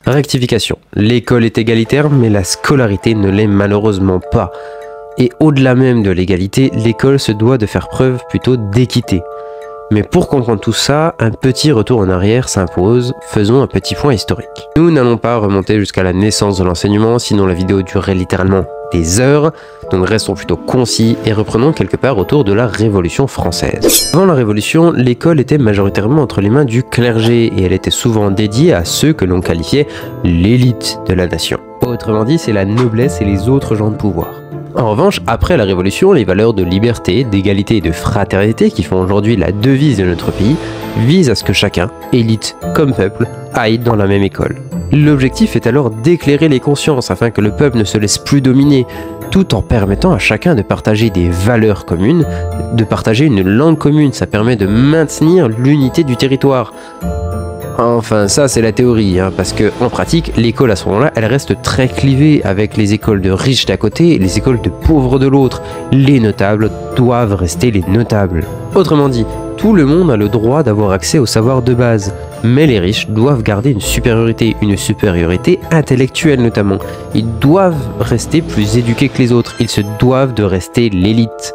Rectification. L'école est égalitaire, mais la scolarité ne l'est malheureusement pas. Et au-delà même de l'égalité, l'école se doit de faire preuve plutôt d'équité. Mais pour comprendre tout ça, un petit retour en arrière s'impose, faisons un petit point historique. Nous n'allons pas remonter jusqu'à la naissance de l'enseignement, sinon la vidéo durerait littéralement des heures, donc restons plutôt concis et reprenons quelque part autour de la Révolution française. Avant la Révolution, l'école était majoritairement entre les mains du clergé et elle était souvent dédiée à ceux que l'on qualifiait l'élite de la nation. Autrement dit, c'est la noblesse et les autres gens de pouvoir. En revanche, après la Révolution, les valeurs de liberté, d'égalité et de fraternité qui font aujourd'hui la devise de notre pays visent à ce que chacun, élite comme peuple, aille dans la même école. L'objectif est alors d'éclairer les consciences afin que le peuple ne se laisse plus dominer, tout en permettant à chacun de partager des valeurs communes, de partager une langue commune. Ça permet de maintenir l'unité du territoire. Enfin, ça c'est la théorie, parce que en pratique, l'école à ce moment-là, elle reste très clivée avec les écoles de riches d'un côté et les écoles de pauvres de l'autre. Les notables doivent rester les notables. Autrement dit, tout le monde a le droit d'avoir accès au savoir de base, mais les riches doivent garder une supériorité intellectuelle notamment. Ils doivent rester plus éduqués que les autres, ils se doivent de rester l'élite.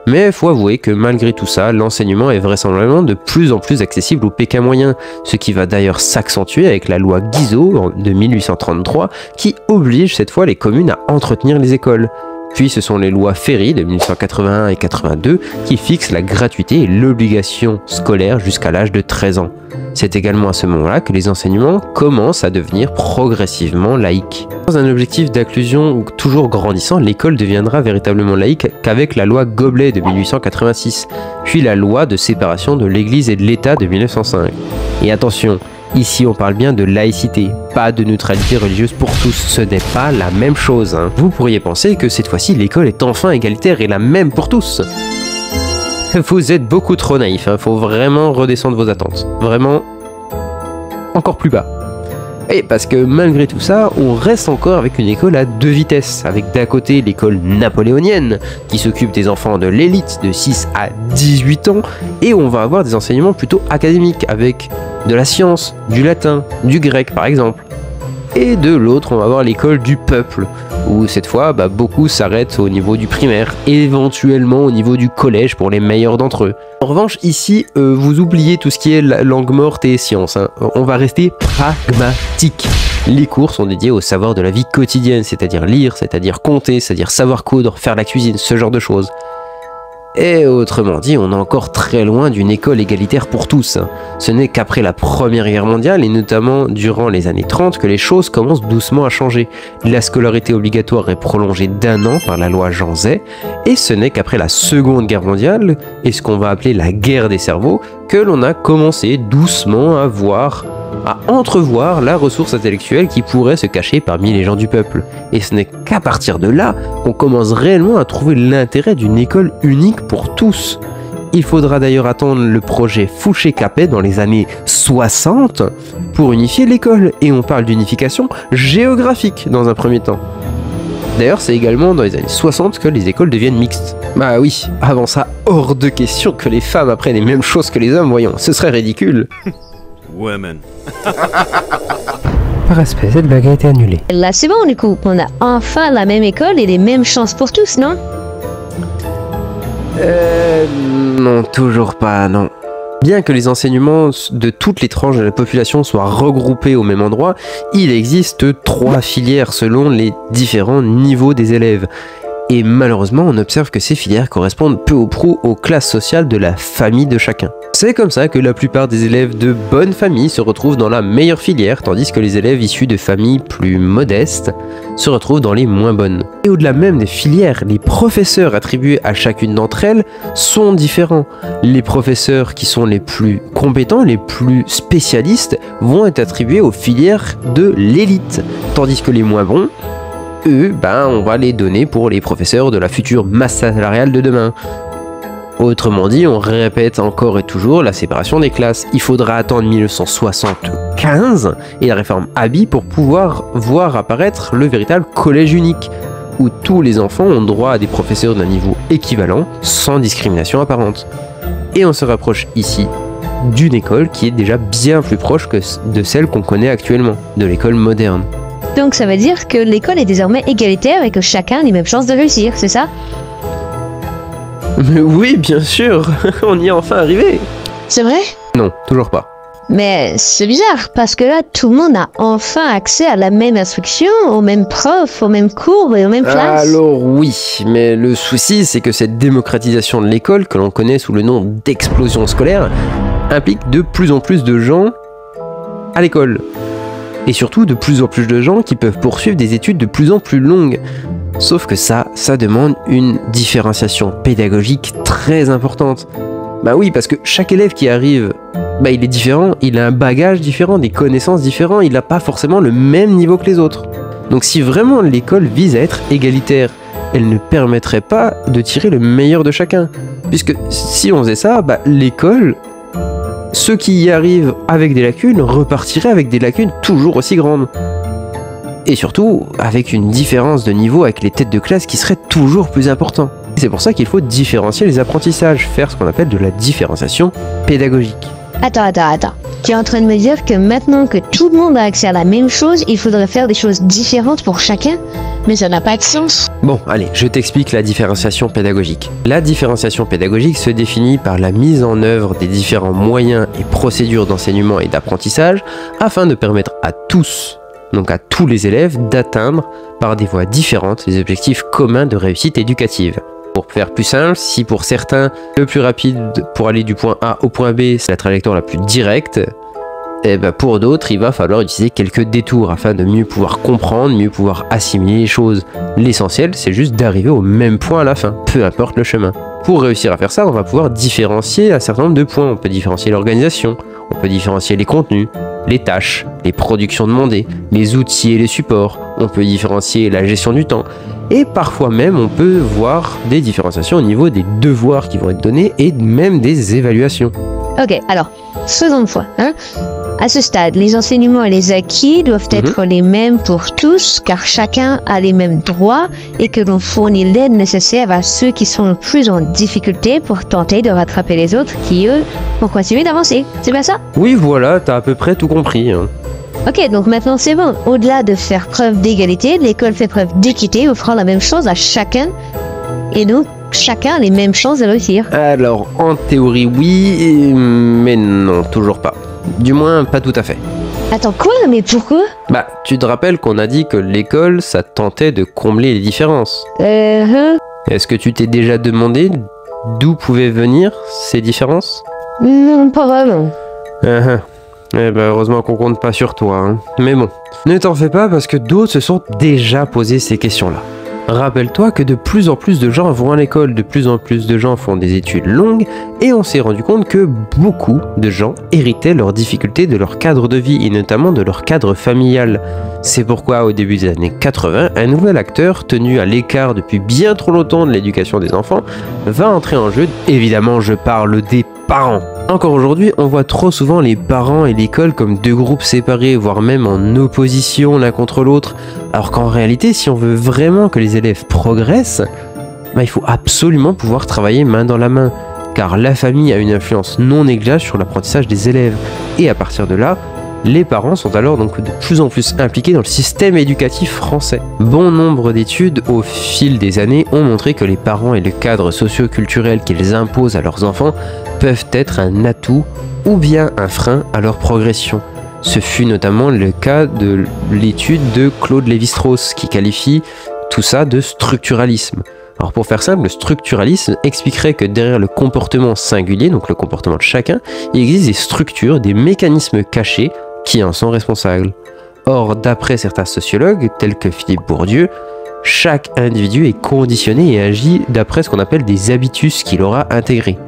Mais faut avouer que malgré tout ça, l'enseignement est vraisemblablement de plus en plus accessible au Pékin moyen, ce qui va d'ailleurs s'accentuer avec la loi Guizot de 1833 qui oblige cette fois les communes à entretenir les écoles. Puis ce sont les lois Ferry de 1881 et 82 qui fixent la gratuité et l'obligation scolaire jusqu'à l'âge de 13 ans. C'est également à ce moment-là que les enseignements commencent à devenir progressivement laïques. Dans un objectif d'inclusion toujours grandissant, l'école deviendra véritablement laïque qu'avec la loi Goblet de 1886, puis la loi de séparation de l'Église et de l'État de 1905. Et attention, ici on parle bien de laïcité, pas de neutralité religieuse pour tous, ce n'est pas la même chose. Vous pourriez penser que cette fois-ci l'école est enfin égalitaire et la même pour tous. Vous êtes beaucoup trop naïf, faut vraiment redescendre vos attentes. Vraiment, encore plus bas. Et parce que malgré tout ça, on reste encore avec une école à deux vitesses, avec d'un côté l'école napoléonienne, qui s'occupe des enfants de l'élite de 6 à 18 ans, et on va avoir des enseignements plutôt académiques, avec de la science, du latin, du grec par exemple. Et de l'autre, on va avoir l'école du peuple, où cette fois, beaucoup s'arrêtent au niveau du primaire, éventuellement au niveau du collège pour les meilleurs d'entre eux. En revanche, ici, vous oubliez tout ce qui est langue morte et science. On va rester pragmatique. Les cours sont dédiés au savoir de la vie quotidienne, c'est-à-dire lire, c'est-à-dire compter, c'est-à-dire savoir coudre, faire la cuisine, ce genre de choses. Et autrement dit, on est encore très loin d'une école égalitaire pour tous. Ce n'est qu'après la Première Guerre mondiale, et notamment durant les années 30, que les choses commencent doucement à changer. La scolarité obligatoire est prolongée d'1 an par la loi Jean Zay, et ce n'est qu'après la Seconde Guerre mondiale, et ce qu'on va appeler la guerre des cerveaux, que l'on a commencé doucement à entrevoir la ressource intellectuelle qui pourrait se cacher parmi les gens du peuple. Et ce n'est qu'à partir de là qu'on commence réellement à trouver l'intérêt d'une école unique pour tous. Il faudra d'ailleurs attendre le projet Fouché-Capet dans les années 60 pour unifier l'école, et on parle d'unification géographique dans un premier temps. D'ailleurs, c'est également dans les années 60 que les écoles deviennent mixtes. Bah oui, avant ça, hors de question que les femmes apprennent les mêmes choses que les hommes, voyons, ce serait ridicule. Women. Par respect, cette blague a été annulée. Là, c'est bon, du coup, on a enfin la même école et les mêmes chances pour tous, non? Non, toujours pas, non. Bien que les enseignements de toutes les tranches de la population soient regroupés au même endroit, il existe 3 filières selon les différents niveaux des élèves. Et malheureusement, on observe que ces filières correspondent peu ou prou aux classes sociales de la famille de chacun. C'est comme ça que la plupart des élèves de bonnes familles se retrouvent dans la meilleure filière, tandis que les élèves issus de familles plus modestes se retrouvent dans les moins bonnes. Et au-delà même des filières, les professeurs attribués à chacune d'entre elles sont différents. Les professeurs qui sont les plus compétents, les plus spécialistes, vont être attribués aux filières de l'élite, tandis que les moins bons, eux, on va les donner pour les professeurs de la future masse salariale de demain. Autrement dit, on répète encore et toujours la séparation des classes. Il faudra attendre 1975 et la réforme Abi pour pouvoir voir apparaître le véritable collège unique, où tous les enfants ont droit à des professeurs d'un niveau équivalent, sans discrimination apparente. Et on se rapproche ici d'une école qui est déjà bien plus proche que de celle qu'on connaît actuellement, de l'école moderne. Donc ça veut dire que l'école est désormais égalitaire et que chacun a les mêmes chances de réussir, c'est ça? Mais oui, bien sûr, on y est enfin arrivé. C'est vrai? Non, toujours pas. Mais c'est bizarre, parce que là, tout le monde a enfin accès à la même instruction, aux mêmes profs, aux mêmes cours et aux mêmes classes. Alors oui, mais le souci, c'est que cette démocratisation de l'école, que l'on connaît sous le nom d'explosion scolaire, implique de plus en plus de gens à l'école. Et surtout, de plus en plus de gens qui peuvent poursuivre des études de plus en plus longues. Sauf que ça demande une différenciation pédagogique très importante. Bah oui, parce que chaque élève qui arrive, bah il est différent, il a un bagage différent, des connaissances différentes, il n'a pas forcément le même niveau que les autres. Donc si vraiment l'école vise à être égalitaire, elle ne permettrait pas de tirer le meilleur de chacun. Puisque si on faisait ça, bah l'école, ceux qui y arrivent avec des lacunes repartiraient avec des lacunes toujours aussi grandes. Et surtout, avec une différence de niveau avec les têtes de classe qui serait toujours plus important. C'est pour ça qu'il faut différencier les apprentissages, faire ce qu'on appelle de la différenciation pédagogique. Attends. Tu es en train de me dire que maintenant que tout le monde a accès à la même chose, il faudrait faire des choses différentes pour chacun? Mais ça n'a pas de sens. Bon, allez, je t'explique la différenciation pédagogique. La différenciation pédagogique se définit par la mise en œuvre des différents moyens et procédures d'enseignement et d'apprentissage afin de permettre à tous, donc à tous les élèves, d'atteindre par des voies différentes les objectifs communs de réussite éducative. Pour faire plus simple, si pour certains, le plus rapide pour aller du point A au point B, c'est la trajectoire la plus directe, et ben pour d'autres, il va falloir utiliser quelques détours afin de mieux pouvoir comprendre, mieux pouvoir assimiler les choses. L'essentiel, c'est juste d'arriver au même point à la fin, peu importe le chemin. Pour réussir à faire ça, on va pouvoir différencier un certain nombre de points. On peut différencier l'organisation, on peut différencier les contenus, les tâches, les productions demandées, les outils et les supports, on peut différencier la gestion du temps, et parfois même on peut voir des différenciations au niveau des devoirs qui vont être donnés et même des évaluations. Ok, alors, faisons le point. À ce stade, les enseignements et les acquis doivent être les mêmes pour tous, car chacun a les mêmes droits et que l'on fournit l'aide nécessaire à ceux qui sont le plus en difficulté pour tenter de rattraper les autres qui, eux, vont continuer d'avancer. C'est bien ça? Oui, voilà, t'as à peu près tout compris. Ok, donc maintenant c'est bon. Au-delà de faire preuve d'égalité, l'école fait preuve d'équité, offrant la même chose à chacun. Et donc, chacun a les mêmes chances de réussir. Alors, en théorie, oui, mais non, toujours pas. Du moins, pas tout à fait. Attends, quoi? Mais pourquoi? Bah, tu te rappelles qu'on a dit que l'école, ça tentait de combler les différences. Est-ce que tu t'es déjà demandé d'où pouvaient venir ces différences? Non, pas vraiment. Eh ben, heureusement qu'on compte pas sur toi, hein. Mais bon, ne t'en fais pas parce que d'autres se sont déjà posé ces questions-là. Rappelle-toi que de plus en plus de gens vont à l'école, de plus en plus de gens font des études longues, et on s'est rendu compte que beaucoup de gens héritaient leurs difficultés de leur cadre de vie, et notamment de leur cadre familial. C'est pourquoi au début des années 80, un nouvel acteur, tenu à l'écart depuis bien trop longtemps de l'éducation des enfants, va entrer en jeu. Évidemment, je parle des parents. Encore aujourd'hui, on voit trop souvent les parents et l'école comme deux groupes séparés, voire même en opposition l'un contre l'autre, alors qu'en réalité, si on veut vraiment que les élèves progressent, bah, il faut absolument pouvoir travailler main dans la main, car la famille a une influence non négligeable sur l'apprentissage des élèves, et à partir de là, les parents sont alors donc de plus en plus impliqués dans le système éducatif français. Bon nombre d'études au fil des années ont montré que les parents et le cadre socio-culturel qu'ils imposent à leurs enfants peuvent être un atout ou bien un frein à leur progression. Ce fut notamment le cas de l'étude de Claude Lévi-Strauss qui qualifie tout ça de structuralisme. Alors pour faire simple, le structuralisme expliquerait que derrière le comportement singulier, donc le comportement de chacun, il existe des structures, des mécanismes cachés qui en sont responsables. Or, d'après certains sociologues, tels que Philippe Bourdieu, chaque individu est conditionné et agit d'après ce qu'on appelle des habitus qu'il aura intégrés.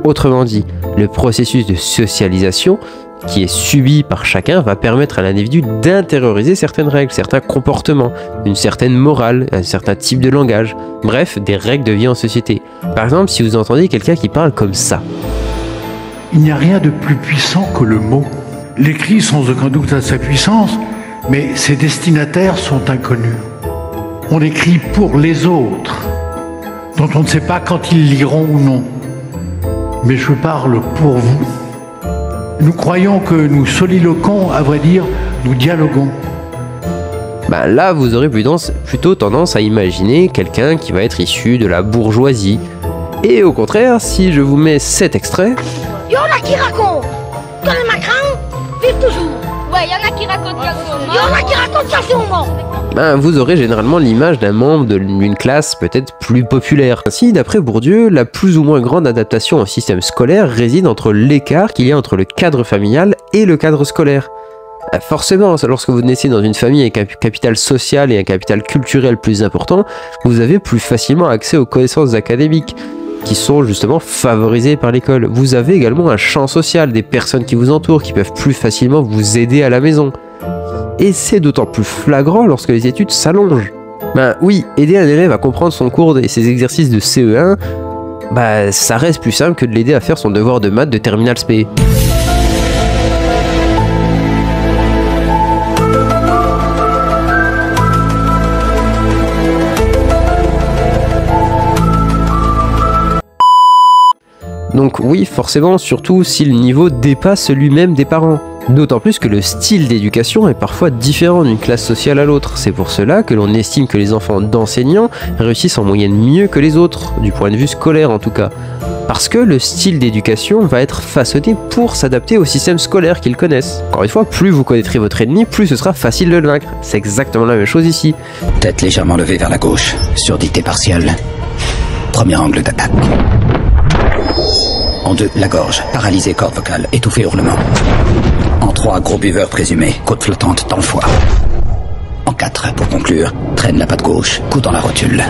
Autrement dit, le processus de socialisation qui est subi par chacun va permettre à l'individu d'intérioriser certaines règles, certains comportements, une certaine morale, un certain type de langage, bref, des règles de vie en société. Par exemple, si vous entendez quelqu'un qui parle comme ça. Il n'y a rien de plus puissant que le mot. L'écrit sans aucun doute a sa puissance, mais ses destinataires sont inconnus. On écrit pour les autres, dont on ne sait pas quand ils liront ou non. Mais je parle pour vous. Nous croyons que nous soliloquons, à vrai dire, nous dialoguons. Bah là, vous aurez plutôt tendance à imaginer quelqu'un qui va être issu de la bourgeoisie. Et au contraire, si je vous mets cet extrait... Y'en a qui racontent que les Macron vivent toujours. Ouais, y'en a qui racontent qu'à son moment. Y'en a qui racontent qu'à son moment. Ben, vous aurez généralement l'image d'un membre d'une classe peut-être plus populaire. Ainsi, d'après Bourdieu, la plus ou moins grande adaptation au système scolaire réside entre l'écart qu'il y a entre le cadre familial et le cadre scolaire. Forcément, lorsque vous naissez dans une famille avec un capital social et un capital culturel plus important, vous avez plus facilement accès aux connaissances académiques, qui sont justement favorisées par l'école. Vous avez également un champ social, des personnes qui vous entourent, qui peuvent plus facilement vous aider à la maison. Et c'est d'autant plus flagrant lorsque les études s'allongent. Ben oui, aider un élève à comprendre son cours et ses exercices de CE1, bah ça reste plus simple que de l'aider à faire son devoir de maths de Terminal SP. Donc oui, forcément, surtout si le niveau dépasse celui même des parents. D'autant plus que le style d'éducation est parfois différent d'une classe sociale à l'autre. C'est pour cela que l'on estime que les enfants d'enseignants réussissent en moyenne mieux que les autres, du point de vue scolaire en tout cas. Parce que le style d'éducation va être façonné pour s'adapter au système scolaire qu'ils connaissent. Encore une fois, plus vous connaîtrez votre ennemi, plus ce sera facile de le vaincre. C'est exactement la même chose ici. Tête légèrement levée vers la gauche, surdité partielle. Premier angle d'attaque. En 2, la gorge, paralysée, corde vocale, étouffée, hurlement. En 3, gros buveur présumé, côte flottante dans le foie. En 4, pour conclure, traîne la patte gauche, coup dans la rotule.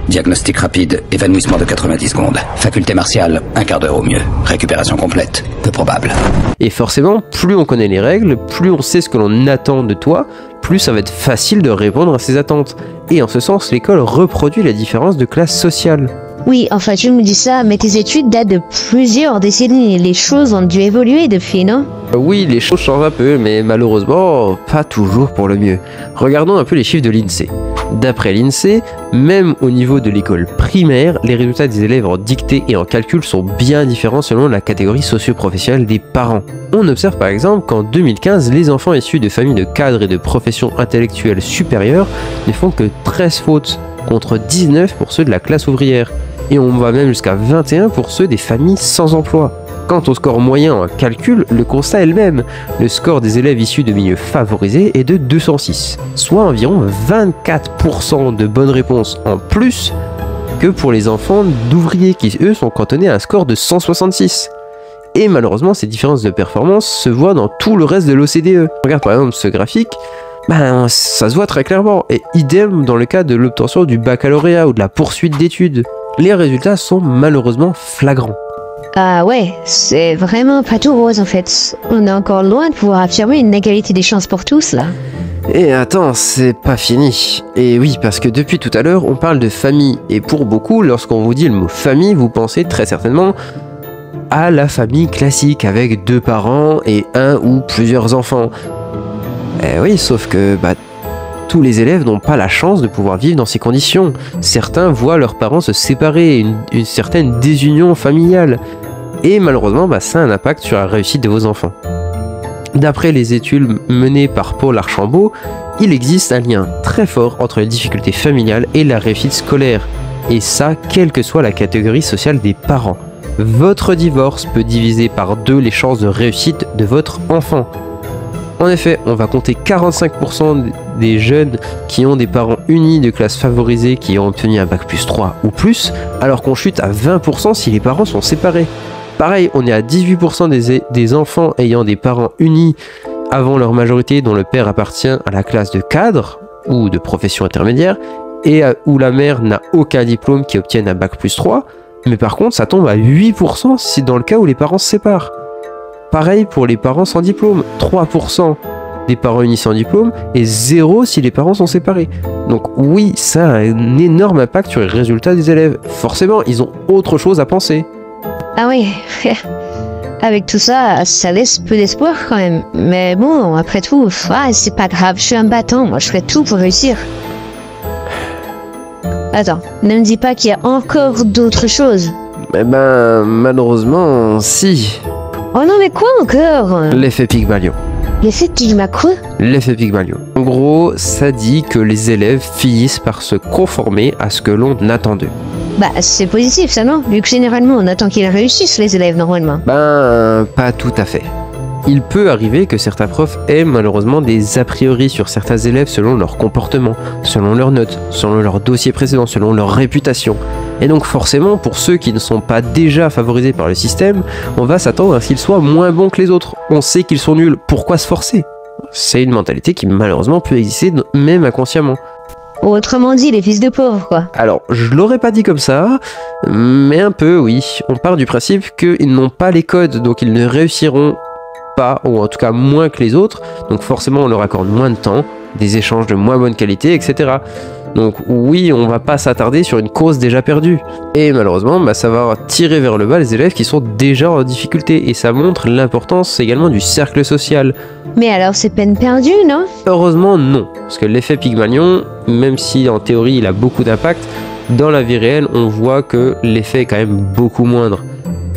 Diagnostic rapide, évanouissement de 90 secondes. Faculté martiale, un quart d'heure au mieux. Récupération complète, peu probable. Et forcément, plus on connaît les règles, plus on sait ce que l'on attend de toi, plus ça va être facile de répondre à ces attentes. Et en ce sens, l'école reproduit la différence de classe sociale. Oui, enfin, je me dis ça, mais tes études datent de plusieurs décennies et les choses ont dû évoluer depuis, non? Oui, les choses changent un peu, mais malheureusement, pas toujours pour le mieux. Regardons un peu les chiffres de l'INSEE. D'après l'INSEE, même au niveau de l'école primaire, les résultats des élèves en dictée et en calcul sont bien différents selon la catégorie socio-professionnelle des parents. On observe par exemple qu'en 2015, les enfants issus de familles de cadres et de professions intellectuelles supérieures ne font que 13 fautes, contre 19 pour ceux de la classe ouvrière. Et on va même jusqu'à 21 pour ceux des familles sans emploi. Quant au score moyen en calcul, le constat est le même. Le score des élèves issus de milieux favorisés est de 206, soit environ 24% de bonnes réponses en plus que pour les enfants d'ouvriers qui, eux, sont cantonnés à un score de 166. Et malheureusement, ces différences de performance se voient dans tout le reste de l'OCDE. Regarde par exemple ce graphique, ben, ça se voit très clairement. Et idem dans le cas de l'obtention du baccalauréat ou de la poursuite d'études. Les résultats sont malheureusement flagrants. Ah ouais, c'est vraiment pas tout rose en fait. On est encore loin de pouvoir affirmer une égalité des chances pour tous là. Et attends, c'est pas fini. Et oui, parce que depuis tout à l'heure, on parle de famille. Et pour beaucoup, lorsqu'on vous dit le mot famille, vous pensez très certainement à la famille classique avec 2 parents et 1 ou plusieurs enfants. Eh oui, sauf que tous les élèves n'ont pas la chance de pouvoir vivre dans ces conditions. Certains voient leurs parents se séparer, une certaine désunion familiale. Et malheureusement, ça a un impact sur la réussite de vos enfants. D'après les études menées par Paul Archambault, il existe un lien très fort entre les difficultés familiales et la réussite scolaire. Et ça, quelle que soit la catégorie sociale des parents. Votre divorce peut diviser par 2 les chances de réussite de votre enfant. En effet, on va compter 45% des jeunes qui ont des parents unis de classe favorisée qui ont obtenu un bac plus 3 ou plus, alors qu'on chute à 20% si les parents sont séparés. Pareil, on est à 18% des enfants ayant des parents unis avant leur majorité dont le père appartient à la classe de cadre ou de profession intermédiaire et où la mère n'a aucun diplôme qui obtienne un bac plus 3, mais par contre ça tombe à 8% si c'est dans le cas où les parents se séparent. Pareil pour les parents sans diplôme, 3% des parents unis sans diplôme et 0 si les parents sont séparés. Donc oui, ça a un énorme impact sur les résultats des élèves. Forcément, ils ont autre chose à penser. Ah oui, avec tout ça, ça laisse peu d'espoir quand même. Mais bon, après tout, c'est pas grave, je suis un battant, moi je ferai tout pour réussir. Attends, ne me dis pas qu'il y a encore d'autres choses. Eh ben, malheureusement, si. Oh non, mais quoi encore? L'effet Pygmalion. L'effet Pygmalion? L'effet Pygmalion. En gros, ça dit que les élèves finissent par se conformer à ce que l'on attend d'eux. Bah, c'est positif, ça, non? Vu que généralement, on attend qu'ils réussissent, les élèves, normalement. Ben, pas tout à fait. Il peut arriver que certains profs aient malheureusement des a priori sur certains élèves selon leur comportement, selon leurs notes, selon leur dossier précédent, selon leur réputation. Et donc forcément, pour ceux qui ne sont pas déjà favorisés par le système, on va s'attendre à ce qu'ils soient moins bons que les autres. On sait qu'ils sont nuls, pourquoi se forcer? C'est une mentalité qui malheureusement peut exister même inconsciemment. Autrement dit, les fils de pauvres, quoi. Alors, je l'aurais pas dit comme ça, mais un peu oui. On part du principe qu'ils n'ont pas les codes, donc ils ne réussiront pas, ou en tout cas moins que les autres, donc forcément on leur accorde moins de temps, des échanges de moins bonne qualité, etc. Donc oui, on va pas s'attarder sur une cause déjà perdue. Et malheureusement, ça va tirer vers le bas les élèves qui sont déjà en difficulté, et ça montre l'importance également du cercle social. Mais alors, c'est peine perdue, non? Heureusement non, parce que l'effet Pygmalion, même si en théorie il a beaucoup d'impact, dans la vie réelle on voit que l'effet est quand même beaucoup moindre.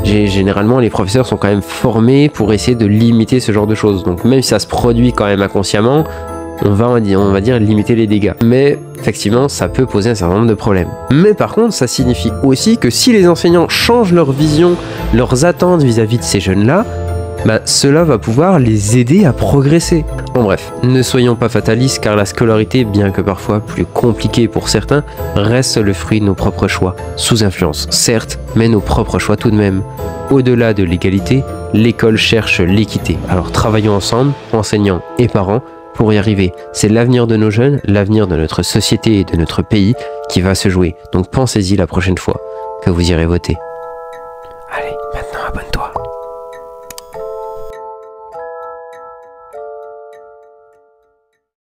Généralement, les professeurs sont quand même formés pour essayer de limiter ce genre de choses. Donc même si ça se produit quand même inconsciemment, on va dire limiter les dégâts. Mais effectivement, ça peut poser un certain nombre de problèmes. Mais par contre, ça signifie aussi que si les enseignants changent leur vision, leurs attentes vis-à-vis de ces jeunes-là, cela va pouvoir les aider à progresser. En bref, ne soyons pas fatalistes car la scolarité, bien que parfois plus compliquée pour certains, reste le fruit de nos propres choix. Sous influence, certes, mais nos propres choix tout de même. Au-delà de l'égalité, l'école cherche l'équité. Alors travaillons ensemble, enseignants et parents, pour y arriver. C'est l'avenir de nos jeunes, l'avenir de notre société et de notre pays qui va se jouer. Donc pensez-y la prochaine fois que vous irez voter.